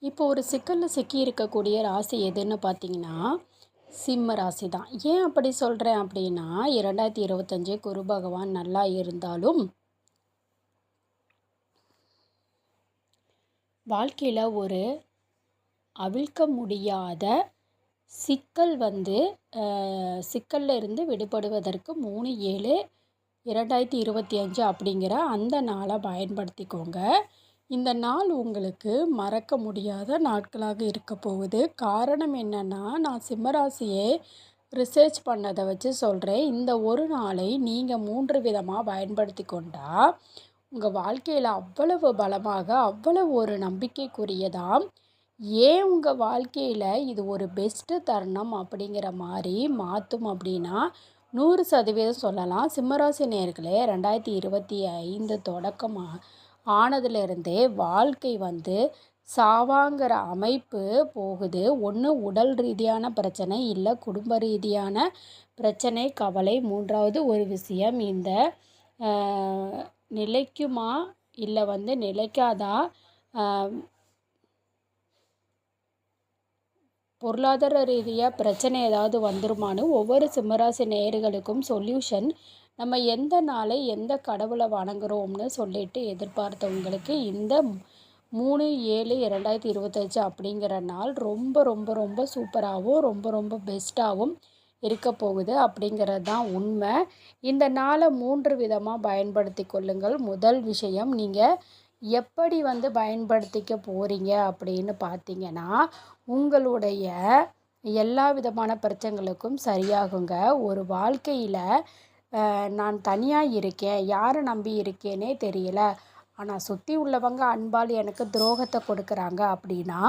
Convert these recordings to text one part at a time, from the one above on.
இப்போ ஒரு சிக்கலில் சிக்கி இருக்கக்கூடிய ராசி எதுன்னு பார்த்தீங்கன்னா, சிம்ம ராசி தான். ஏன் அப்படி சொல்கிறேன் அப்படின்னா, 2025 குரு பகவான் நல்லா இருந்தாலும், வாழ்க்கையில் ஒரு அவிழ்க்க முடியாத சிக்கல் வந்து சிக்கல்ல இருந்து விடுபடுவதற்கு 3/7/2025 அப்படிங்கிற அந்த நாளை பயன்படுத்திக்கோங்க. இந்த நாள் உங்களுக்கு மறக்க முடியாத நாட்களாக இருக்க போகுது. காரணம் என்னன்னா, நான் சிம்மராசியை ரிசர்ச் பண்ணதை வச்சு சொல்கிறேன். இந்த ஒரு நாளை நீங்கள் 3 விதமாக பயன்படுத்தி கொண்டா, உங்கள் வாழ்க்கையில் அவ்வளவு பலமாக, அவ்வளவு ஒரு நம்பிக்கைக்குரியதாம். ஏன் உங்கள் வாழ்க்கையில் இது ஒரு பெஸ்ட்டு தருணம் அப்படிங்கிற மாதிரி மாற்றும் அப்படின்னா 100% சொல்லலாம். சிம்மராசி நேயர்களே, 2025 தொடக்கமாக ஆனதுலேருந்தே வாழ்க்கை வந்து சாவாங்கிற அமைப்பு போகுது. ஒன்று உடல் ரீதியான பிரச்சனை, இல்லை குடும்ப ரீதியான பிரச்சனை, கவலை. மூன்றாவது ஒரு விஷயம், இந்த நிலைக்குமா இல்லை வந்து நிலைக்காதா, பொருளாதார ரீதியாக பிரச்சனை ஏதாவது வந்துருமான்னு ஒவ்வொரு சிம்மராசி நேயர்களுக்கும் சொல்யூஷன் நம்ம எந்த நாளை எந்த கடவுளை வணங்குறோம்னு சொல்லிட்டு எதிர்பார்த்தவங்களுக்கு இந்த 3/7/2025 அப்படிங்கிற நாள் ரொம்ப ரொம்ப ரொம்ப சூப்பராகவும் ரொம்ப ரொம்ப பெஸ்ட்டாகவும் இருக்க போகுது அப்படிங்கிறது தான் உண்மை. இந்த நாளை 3 விதமாக பயன்படுத்தி கொள்ளுங்கள். முதல் விஷயம், நீங்கள் எப்படி வந்து பயன்படுத்திக்க போகிறீங்க அப்படின்னு பார்த்தீங்கன்னா, உங்களுடைய எல்லா விதமான பிரச்சனைகளுக்கும் சரியாகுங்க. ஒரு வாழ்க்கையில் நான் தனியாக இருக்கேன், யாரை நம்பி இருக்கேனே தெரியல, ஆனால் சுற்றி உள்ளவங்க அன்பால் எனக்கு துரோகத்தை கொடுக்குறாங்க அப்படின்னா,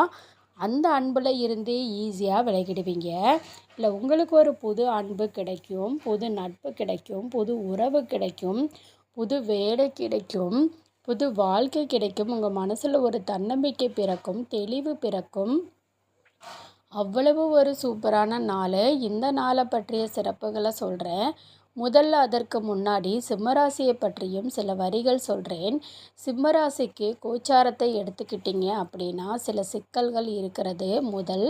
அந்த அன்பில் இருந்து ஈஸியாக விலகிடுவீங்க. இல்லை உங்களுக்கு ஒரு புது அன்பு கிடைக்கும், புது நட்பு கிடைக்கும், புது உறவு கிடைக்கும், புது வேலை கிடைக்கும், புது வாழ்க்கை கிடைக்கும். உங்கள் மனசில் ஒரு தன்னம்பிக்கை பிறக்கும், தெளிவு பிறக்கும். அவ்வளவு ஒரு சூப்பரான நாள். இந்த நாளை பற்றிய சிறப்புகளை சொல்கிறேன். முதல்ல அதற்கு முன்னாடி சிம்மராசியை பற்றியும் சில வரிகள் சொல்கிறேன். சிம்மராசிக்கு கோச்சாரத்தை எடுத்துக்கிட்டிங்க அப்படின்னா சில சிக்கல்கள் இருக்கிறது. முதல்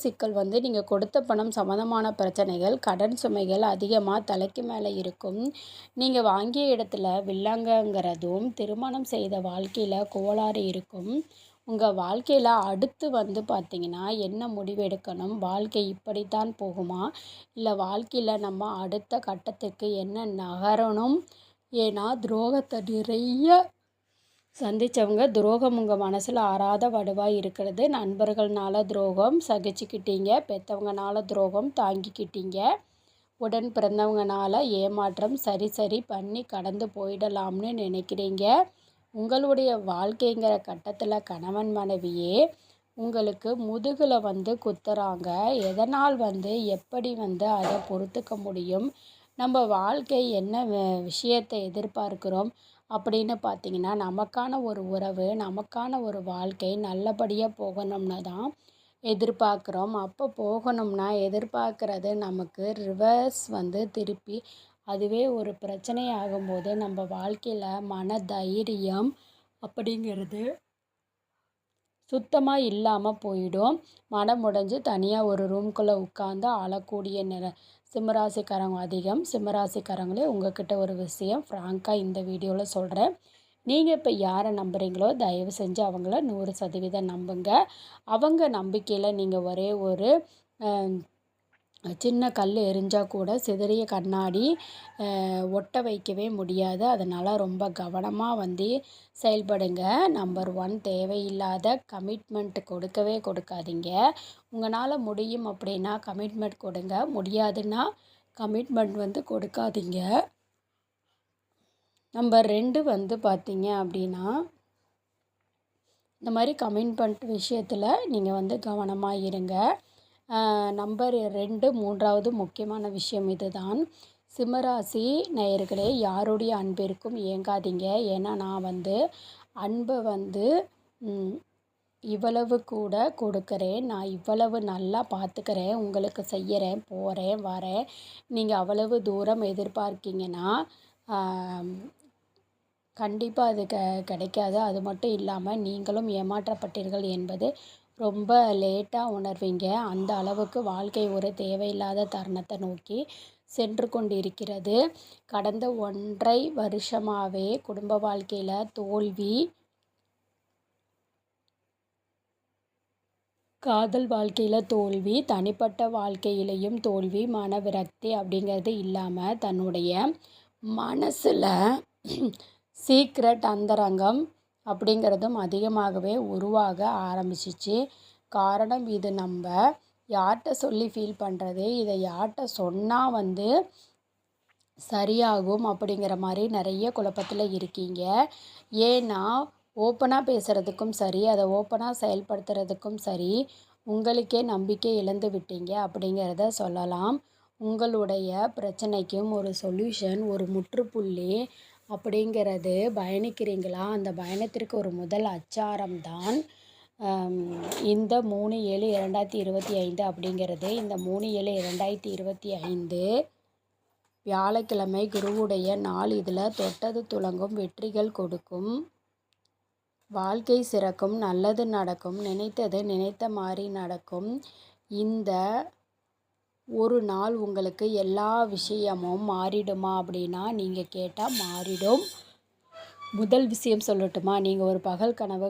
சிக்கல் வந்து நீங்கள் கொடுத்த பணம் சம்மந்தமான பிரச்சனைகள், கடன் சுமைகள் அதிகமாக தலைக்கு மேலே இருக்கும். நீங்கள் வாங்கிய இடத்துல வில்லங்கங்கிறதும், திருமணம் செய்த வாழ்க்கையில் கோளாறு இருக்கும். உங்கள் வாழ்க்கையில் அடுத்து வந்து பார்த்திங்கன்னா என்ன முடிவு எடுக்கணும், வாழ்க்கை இப்படித்தான் போகுமா, இல்லை வாழ்க்கையில் நம்ம அடுத்த கட்டத்துக்கு என்ன நகரணும். ஏன்னா துரோகத்தை நிறைய சந்தித்தவங்க, துரோகம் உங்கள் மனசில் ஆறாத வடுவாக இருக்கிறது. நண்பர்கள்னால துரோகம் சகிச்சுக்கிட்டீங்க, பெற்றவங்கனால துரோகம் தாங்கிக்கிட்டீங்க, உடன் பிறந்தவங்கனால ஏமாற்றம் சரி பண்ணி கடந்து போயிடலாம்னு நினைக்கிறீங்க. உங்களுடைய வாழ்க்கைங்கிற கட்டத்தில் கணவன் மனைவியே உங்களுக்கு முதுகில் வந்து குத்துறாங்க. எதனால் வந்து எப்படி வந்து அதை பொறுத்துக்க முடியும், நம்ம வாழ்க்கை என்ன விஷயத்தை எதிர்பார்க்குறோம் அப்படின்னு பார்த்திங்கன்னா, நமக்கான ஒரு உறவு, நமக்கான ஒரு வாழ்க்கை நல்லபடியாக போகணும்னு தான் எதிர்பார்க்குறோம். அப்போ போகணும்னா எதிர்பார்க்குறது நமக்கு ரிவர்ஸ் வந்து திருப்பி அதுவே ஒரு பிரச்சனை ஆகும்போது நம்ம வாழ்க்கையில் மன தைரியம் அப்படிங்கிறது சுத்தமாக இல்லாமல் போயிடும். மனம் உடைஞ்சு தனியாக ஒரு ரூம்குள்ளே உட்காந்து அழக்கூடிய சிம்மராசிக்காரங்க அதிகம். சிம்மராசிக்காரங்களே, உங்ககிட்ட ஒரு விஷயம் ஃப்ராங்காக இந்த வீடியோவில் சொல்கிறேன். நீங்கள் இப்போ யாரை நம்புகிறீங்களோ தயவு செஞ்சு அவங்கள 100% நம்புங்க. அவங்க நம்பிக்கையில் நீங்கள் ஒரே ஒரு சின்ன கல் எரிஞ்சால் கூட சிதறிய கண்ணாடி ஒட்ட வைக்கவே முடியாது. அதனால் ரொம்ப கவனமாக வந்து செயல்படுங்க. நம்பர் 1, தேவையில்லாத கமிட்மெண்ட் கொடுக்கவே கொடுக்காதீங்க. உங்களால் முடியும் அப்படின்னா கமிட்மெண்ட் கொடுங்க, முடியாதுன்னா கமிட்மெண்ட் வந்து கொடுக்காதீங்க. நம்பர் 2 வந்து பார்த்தீங்க அப்படின்னா, இந்த மாதிரி கமிட்மெண்ட் விஷயத்தில் நீங்கள் வந்து கவனமாக இருங்க. நம்பர் 2, 3வது முக்கியமான விஷயம் இதுதான். சிம்மராசி நேயர்களே, யாருடைய அன்பிற்கும் ஏங்காதீங்க. ஏன்னா நான் வந்து அன்பை வந்து இவ்வளவு கூட கொடுக்குறேன், நான் இவ்வளவு நல்லா பார்த்துக்கிறேன், உங்களுக்கு செய்கிறேன், போகிறேன் வரேன். நீங்கள் அவ்வளவு தூரம் எதிர்பார்க்கீங்கன்னா கண்டிப்பாக அது கிடைக்காது. அது மட்டும் இல்லாமல் நீங்களும் ஏமாற்றப்பட்டீர்கள் என்பது ரொம்ப லேட்டாக உணர்வீங்க. அந்த அளவுக்கு வாழ்க்கை ஒரு தேவையில்லாத தருணத்தை நோக்கி சென்று கொண்டிருக்கிறது. கடந்த 1 1/2 வருஷமாகவே குடும்ப வாழ்க்கையில் தோல்வி, காதல் வாழ்க்கையில் தோல்வி, தனிப்பட்ட வாழ்க்கையிலையும் தோல்வி, மனவிரக்தி அப்படிங்கிறது இல்லாமல் தன்னுடைய மனசில் சீக்ரெட் அந்தரங்கம் அப்படிங்கிறதும் அதிகமாகவே உருவாக ஆரம்பிச்சிச்சு. காரணம் இது நம்ம யார்கிட்ட சொல்லி ஃபீல் பண்ணுறது, இதை யார்கிட்ட சொன்னால் சரியாகும் அப்படிங்கிற மாதிரி நிறைய குழப்பத்தில் இருக்கீங்க. ஏன்னா ஓப்பனாக பேசுகிறதுக்கும் சரி, அதை ஓப்பனாக செயல்படுத்துறதுக்கும் சரி, உங்களுக்கே நம்பிக்கை இழந்து விட்டீங்க அப்படிங்கிறத சொல்லலாம். உங்களுடைய பிரச்சனைக்கும் ஒரு சொல்யூஷன், ஒரு முற்றுப்புள்ளி அப்படிங்கிறது பயணிக்கிறீங்களா? அந்த பயணத்திற்கு ஒரு முதல் அச்சாரம் தான் இந்த 3/7/2025 அப்படிங்கிறது. இந்த 3/7/2025 வியாழக்கிழமை குருவுடைய நாள். இதில் தொட்டது துலங்கும், வெற்றிகள் கொடுக்கும், வாழ்க்கை சிறக்கும், நல்லது நடக்கும், நினைத்தது நினைத்த மாதிரி நடக்கும். இந்த ஒரு நாள் உங்களுக்கு எல்லா விஷயமும் மாறிடுமா அப்படின்னா நீங்கள் கேட்டால் மாறிடும். முதல் விஷயம் சொல்லட்டுமா? நீங்கள் ஒரு பகல் கனவு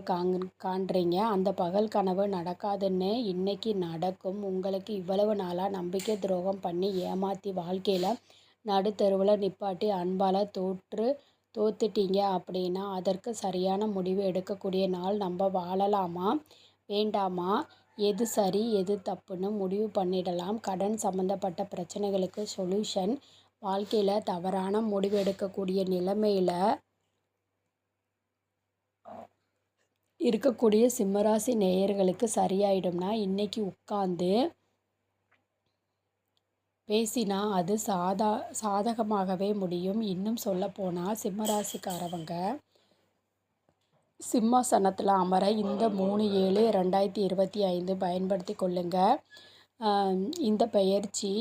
காண்றீங்க. அந்த பகல் கனவு நடக்காதுன்னு இன்றைக்கி நடக்கும். உங்களுக்கு இவ்வளவு நாளாக நம்பிக்கை துரோகம் பண்ணி ஏமாற்றி வாழ்க்கையில் நடுத்தெருவில் நிப்பாட்டி அன்பால் தோத்துட்டீங்க அப்படின்னா அதற்கு சரியான முடிவு எடுக்கக்கூடிய நாள். நம்ம வாழலாமா வேண்டாமா, எது சரி எது தப்புன்னு முடிவு பண்ணிடலாம். கடன் சம்மந்தப்பட்ட பிரச்சனைகளுக்கு சொல்யூஷன், வாழ்க்கையில் தவறான முடிவு எடுக்கக்கூடிய நிலைமையில் இருக்கக்கூடிய சிம்மராசி நேயர்களுக்கு சரியாயிடும்னா இன்றைக்கி உட்காந்து பேசினா அது சாதகமாகவே முடியும். இன்னும் சொல்லப்போனால் சிம்மராசிக்காரவங்க சிம்மாசனத்தில் அமர இந்த 3/7/2025 பயன்படுத்தி கொள்ளுங்கள். இந்த பயிற்சி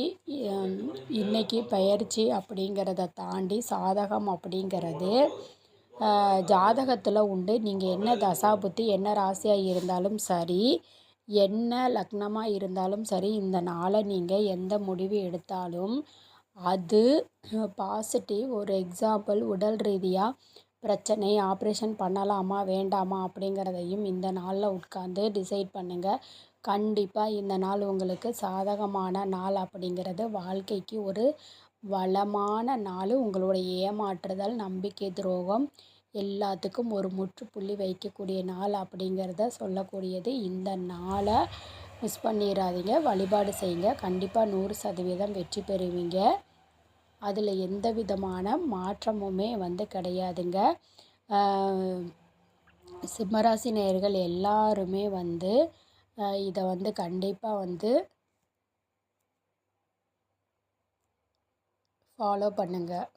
இன்றைக்கி பயிற்சி அப்படிங்கிறத தாண்டி சாதகம் அப்படிங்கிறது ஜாதகத்தில் உண்டு. நீங்கள் என்ன தசாபுத்தி, என்ன ராசியாக இருந்தாலும் சரி, என்ன லக்னமாக இருந்தாலும் சரி, இந்த நாளை நீங்கள் எந்த முடிவு எடுத்தாலும் அது பாசிட்டிவ். ஒரு எக்ஸாம்பிள், உடல் ரீதியாக பிரச்சனை, ஆப்ரேஷன் பண்ணலாமா வேண்டாமா அப்படிங்கிறதையும் இந்த நாளில் உட்காந்து டிசைட் பண்ணுங்கள். கண்டிப்பாக இந்த நாள் உங்களுக்கு சாதகமான நாள் அப்படிங்கிறது. வாழ்க்கைக்கு ஒரு வளமான நாள். உங்களுடைய ஏமாற்றுதல், நம்பிக்கை துரோகம் எல்லாத்துக்கும் ஒரு முற்றுப்புள்ளி வைக்கக்கூடிய நாள் அப்படிங்கிறத சொல்லக்கூடியது. இந்த நாளை மிஸ் பண்ணிடாதீங்க. வழிபாடு செய்யுங்க. கண்டிப்பாக 100% வெற்றி பெறுவீங்க. அதில் எந்த விதமான மாற்றமுமே கிடையாதுங்க. சிம்மராசி நேயர்கள் எல்லாருமே இதை கண்டிப்பாக ஃபாலோ பண்ணுங்கள்.